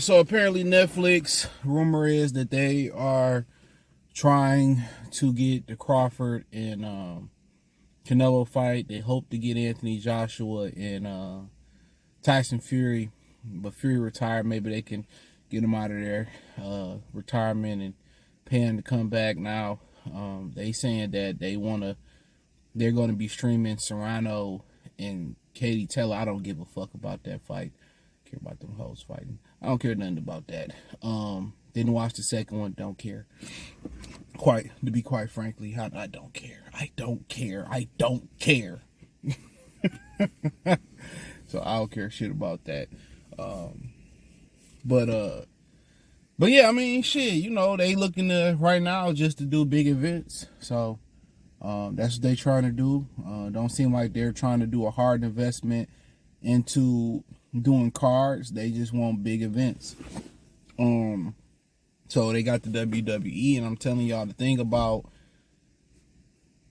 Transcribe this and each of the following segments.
so apparently Netflix, rumor is that they are trying to get the Crawford and Canelo fight. They hope to get Anthony Joshua and Tyson Fury, but Fury retired. Maybe they can get him out of their retirement and pay him to come back now. They saying that they're going to be streaming Serrano and Katie Taylor. I don't give a fuck about that fight. I care about them hoes fighting. I don't care nothing about that. Didn't watch the second one. Don't care. To be quite frankly, I don't care. I don't care. I don't care. So I don't care shit about that. But yeah, I mean, shit, you know, they looking to right now just to do big events. So that's what they trying to do. Don't seem like they're trying to do a hard investment into doing cards. They just want big events. So they got the WWE, and I'm telling y'all the thing about,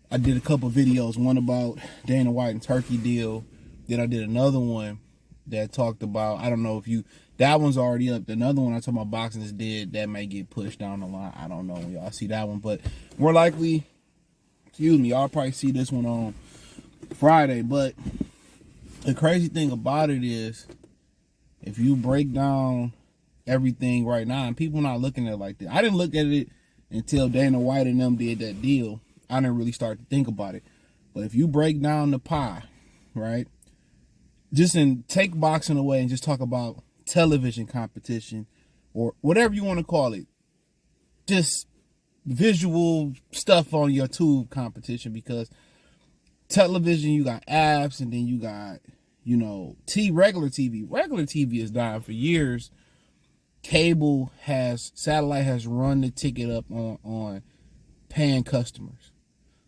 I did a couple videos, one about Dana White and Turkey deal. Then I did another one that talked about, I don't know if you, that one's already up. Another one I talking about boxing is dead. That may get pushed down the line. I don't know when y'all see that one, but more likely, excuse me, y'all probably see this one on Friday. But the crazy thing about it is, if you break down everything right now, and people not looking at it like that. I didn't look at it until Dana White and them did that deal. I didn't really start to think about it. But if you break down the pie, right, take boxing away and just talk about television competition or whatever you want to call it, just visual stuff on your tube competition, because television, you got apps, and then you got, you know, regular TV. Regular TV is dying for years. Satellite has run the ticket up on paying customers.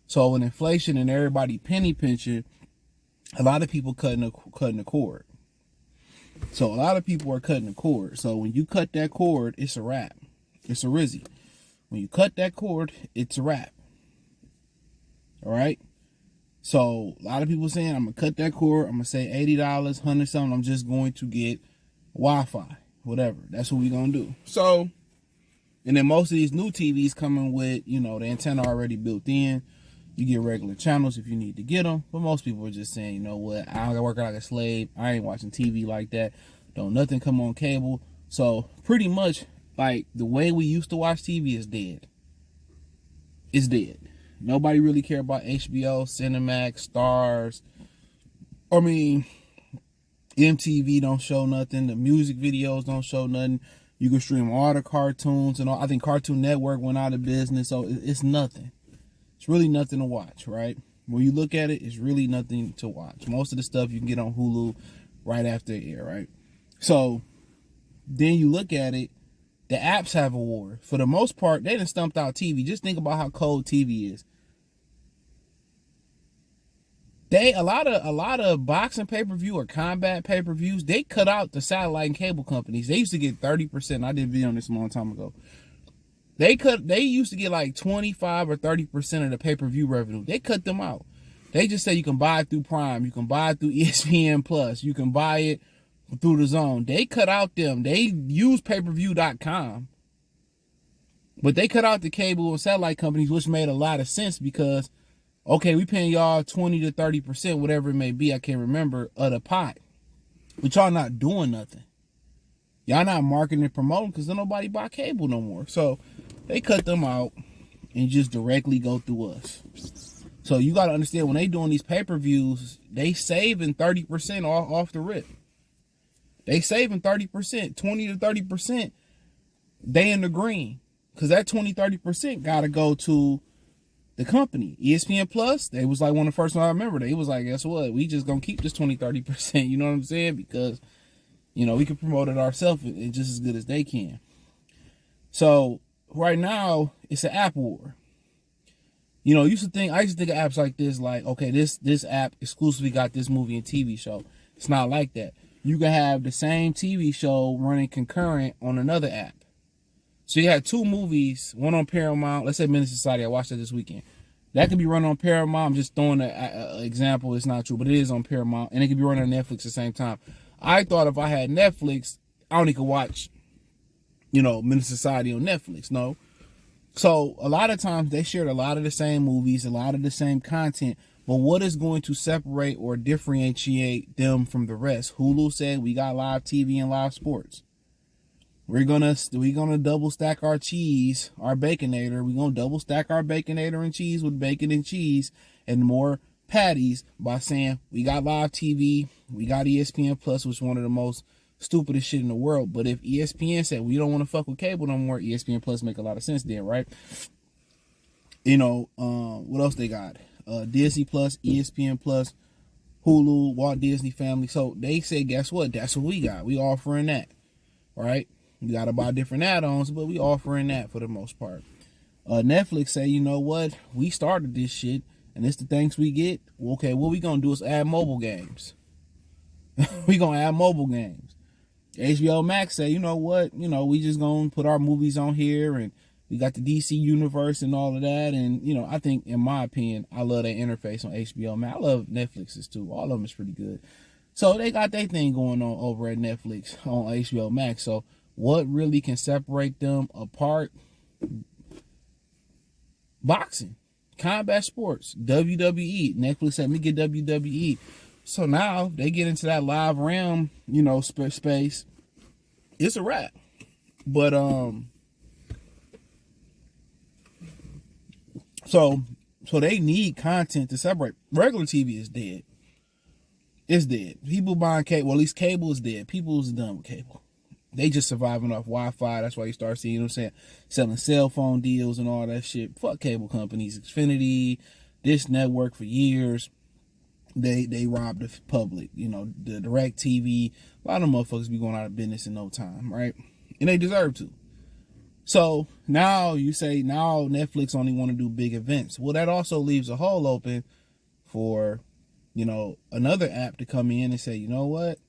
So with inflation and everybody penny pinching, a lot of people cutting the cord. So a lot of people are cutting the cord. So when you cut that cord, it's a wrap. It's a Rizzy. When you cut that cord, it's a wrap. All right? So a lot of people saying, I'm going to cut that cord. I'm going to say $80, $100 something. I'm just going to get Wi-Fi. Whatever. That's what we're going to do. So, and then most of these new TVs coming with, you know, the antenna already built in. You get regular channels if you need to get them. But most people are just saying, you know what, I gotta work like a slave. I ain't watching TV like that. Don't nothing come on cable. So pretty much like the way we used to watch TV is dead. It's dead. Nobody really care about HBO, Cinemax, Stars. I mean, MTV don't show nothing. The music videos don't show nothing. You can stream all the cartoons and all. I think Cartoon Network went out of business, so it's nothing. It's really nothing to watch, right? When you look at it, it's really nothing to watch. Most of the stuff you can get on Hulu right after the air, right? So then you look at it, the apps have a war. For the most part, they done stumped out TV. Just think about how cold TV is. A lot of boxing pay-per-view or combat pay-per-views, they cut out the satellite and cable companies. They used to get 30%. I did a video on this a long time ago. They used to get like 25 or 30% of the pay-per-view revenue. They cut them out. They just say you can buy it through Prime, you can buy it through ESPN Plus, you can buy it through the Zone. They cut out them. They use pay-per-view.com. But they cut out the cable and satellite companies, which made a lot of sense because, okay, we paying y'all 20 to 30%, whatever it may be, I can't remember, of the pot. But y'all not doing nothing. Y'all not marketing and promoting because then nobody buy cable no more. So they cut them out and just directly go through us. So you got to understand, when they doing these pay-per-views, they saving 30% off the rip. They saving 30%, 20 to 30%. They in the green. Because that 20, 30% got to go to the company. ESPN Plus, they was like one of the first ones I remember. They was like, guess what? We just going to keep this 20, 30%. You know what I'm saying? Because, you know, we can promote it ourselves and just as good as they can. So right now, it's an app war. You know, I used to think of apps like this, like, okay, this app exclusively got this movie and TV show. It's not like that. You can have the same TV show running concurrent on another app. So you have two movies, one on Paramount. Let's say Menace Society. I watched that this weekend. That can be run on Paramount. I'm just throwing an example. It's not true, but it is on Paramount. And it can be running on Netflix at the same time. I thought if I had Netflix, I only could watch Menace Society on Netflix. No. So a lot of times they shared a lot of the same movies, a lot of the same content, but what is going to separate or differentiate them from the rest? Hulu said we got live TV and live sports. We're gonna double stack our cheese, our baconator. We're gonna double stack our baconator and cheese with bacon and cheese and more patties by saying we got live TV, we got ESPN Plus, which is one of the most stupidest shit in the world. But if ESPN said we don't want to fuck with cable no more, ESPN Plus make a lot of sense then, right? What else they got? Disney Plus, ESPN Plus, Hulu, Walt Disney Family. So they say, guess what? That's what we got. We offering that, right? You got to buy different add-ons, but we offering that for the most part. Netflix say, you know what? We started this shit, and it's the things we get. Okay, what we gonna do is add mobile games. We gonna add mobile games. HBO Max say, you know what? We just gonna put our movies on here, and we got the DC universe and all of that. And I think, in my opinion, I love that interface on HBO Max. I love Netflix's too. All of them is pretty good. So they got their thing going on over at Netflix on HBO Max. So what really can separate them apart? Boxing, combat sports, WWE. Netflix let me get WWE. So now they get into that live realm, space. It's a wrap. But so they need content to separate. Regular TV is dead. It's dead. People buying cable. Well, at least cable is dead. People's done with cable. They just surviving off Wi-Fi. That's why you start seeing them selling cell phone deals and all that shit. Fuck cable companies. Xfinity, Dish Network for years. They robbed the public. The Direct TV. A lot of motherfuckers be going out of business in no time, right? And they deserve to. So now you say Netflix only want to do big events. Well, that also leaves a hole open for, another app to come in and say, you know what?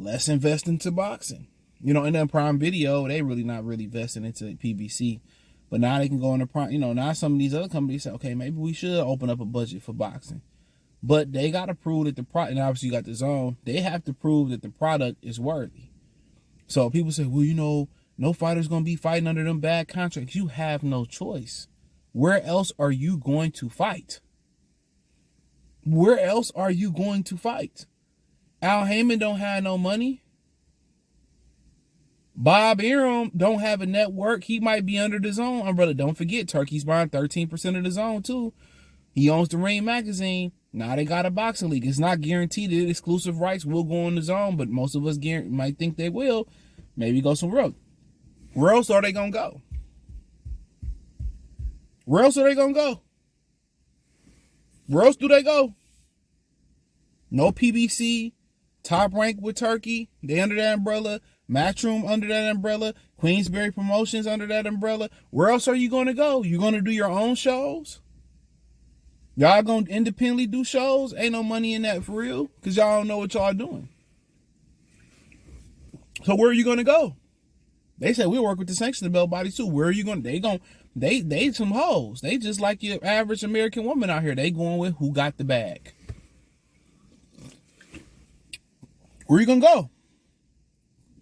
Let's invest into boxing. And then Prime Video, they really not really investing into PBC. But now they can go into Prime, now some of these other companies say, okay, maybe we should open up a budget for boxing. But they got to prove that the product, and obviously you got the zone, they have to prove that the product is worthy. So people say, well, no fighter's going to be fighting under them bad contracts. You have no choice. Where else are you going to fight? Where else are you going to fight? Al Heyman don't have no money. Bob Arum don't have a network. He might be under the zone umbrella. Don't forget, Turkey's buying 13% of the zone too. He owns the Ring magazine. Now they got a boxing league. It's not guaranteed that exclusive rights will go on the zone, but most of us might think they will. Maybe go somewhere else. Where else are they going to go? Where else are they going to go? Where else do they go? No PBC. Top Rank with Turkey. They under that umbrella. Matchroom under that umbrella. Queensberry Promotions under that umbrella. Where else are you going to go? You going to do your own shows? Y'all going to independently do shows? Ain't no money in that for real. Because y'all don't know what y'all doing. So where are you going to go? They said we'll work with the sanctioned belt bodies too. Where are you going? They some hoes. They just like your average American woman out here. They going with who got the bag. Where are you going to go?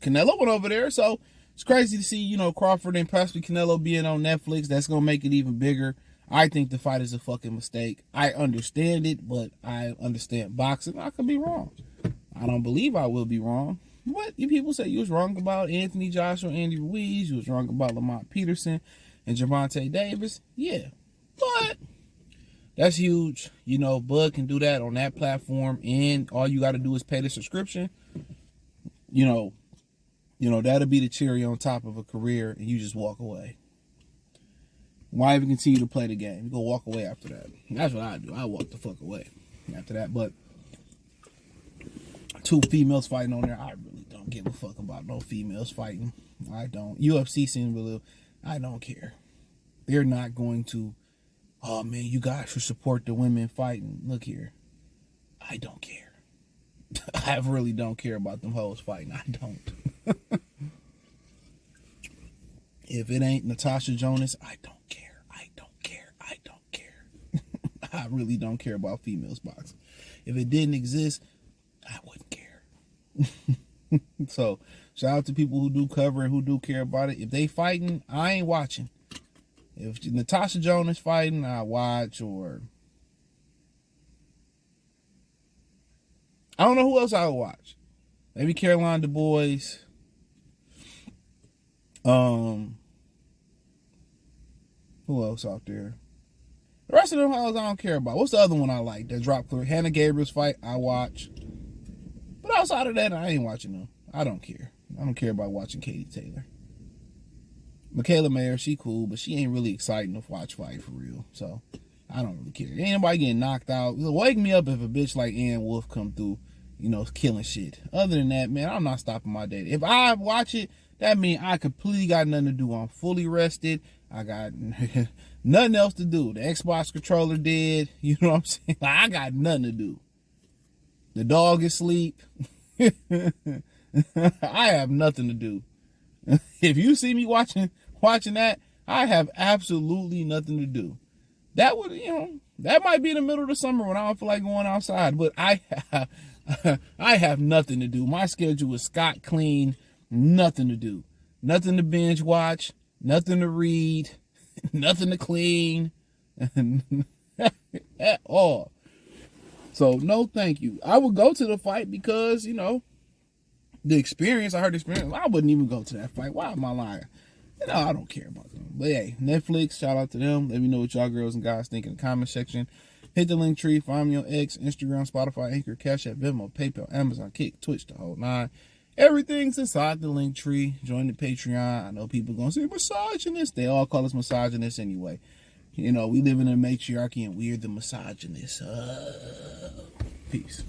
Canelo went over there. So it's crazy to see, Crawford and possibly Canelo being on Netflix. That's going to make it even bigger. I think the fight is a fucking mistake. I understand it, but I understand boxing. I could be wrong. I don't believe I will be wrong. What? You people say you was wrong about Anthony Joshua, Andy Ruiz. You was wrong about Lamont Peterson and Gervonta Davis. Yeah. But that's huge. Bud can do that on that platform, and all you got to do is pay the subscription. That'll be the cherry on top of a career, and you just walk away. Why even continue to play the game? You go walk away after that. That's what I do. I walk the fuck away after that. But 2 females fighting on there, I really don't give a fuck about no females fighting. I don't. UFC seems a little, I don't care. They're not going to, oh man, you guys should support the women fighting. Look here. I don't care. I really don't care about them hoes fighting. I don't. If it ain't Natasha Jonas, I don't care. I don't care. I don't care. I really don't care about females boxing. If it didn't exist, I wouldn't care. So Shout out to people who do cover and who do care about it. If they fighting, I ain't watching. If Natasha Jones is fighting, I watch. Or I don't know who else I would watch. Maybe Caroline Du Bois. Who else out there? The rest of them hoes I don't care about. What's the other one I like that dropped clear? Hannah Gabriel's fight, I watch. But outside of that, I ain't watching them. I don't care. I don't care about watching Katie Taylor. Michaela Mayer, she cool, but she ain't really exciting to watch fight for real. So I don't really care. Ain't nobody getting knocked out. Wake me up if a bitch like Ann Wolf come through, killing shit. Other than that, man, I'm not stopping my day. If I watch it, that means I completely got nothing to do. I'm fully rested. I got nothing else to do. The Xbox controller dead. You know what I'm saying? I got nothing to do. The dog is asleep. I have nothing to do. If you see me watching that, I have absolutely nothing to do. That would, that might be in the middle of the summer when I don't feel like going outside. But I have nothing to do. My schedule is scot clean. Nothing to do. Nothing to binge watch. Nothing to read. Nothing to clean. At all. So, no thank you. I would go to the fight because, the experience, I heard the experience. I wouldn't even go to that fight. Why am I lying? I don't care about them. But hey, Netflix, shout out to them. Let me know what y'all girls and guys think in the comment section. Hit the link tree. Find me on X, Instagram, Spotify, Anchor, Cash App, Venmo, PayPal, Amazon, Kick, Twitch, the whole nine. Everything's inside the link tree. Join the Patreon. I know people going to say misogynist. They all call us misogynists anyway. We live in a matriarchy and we're the misogynists. Peace.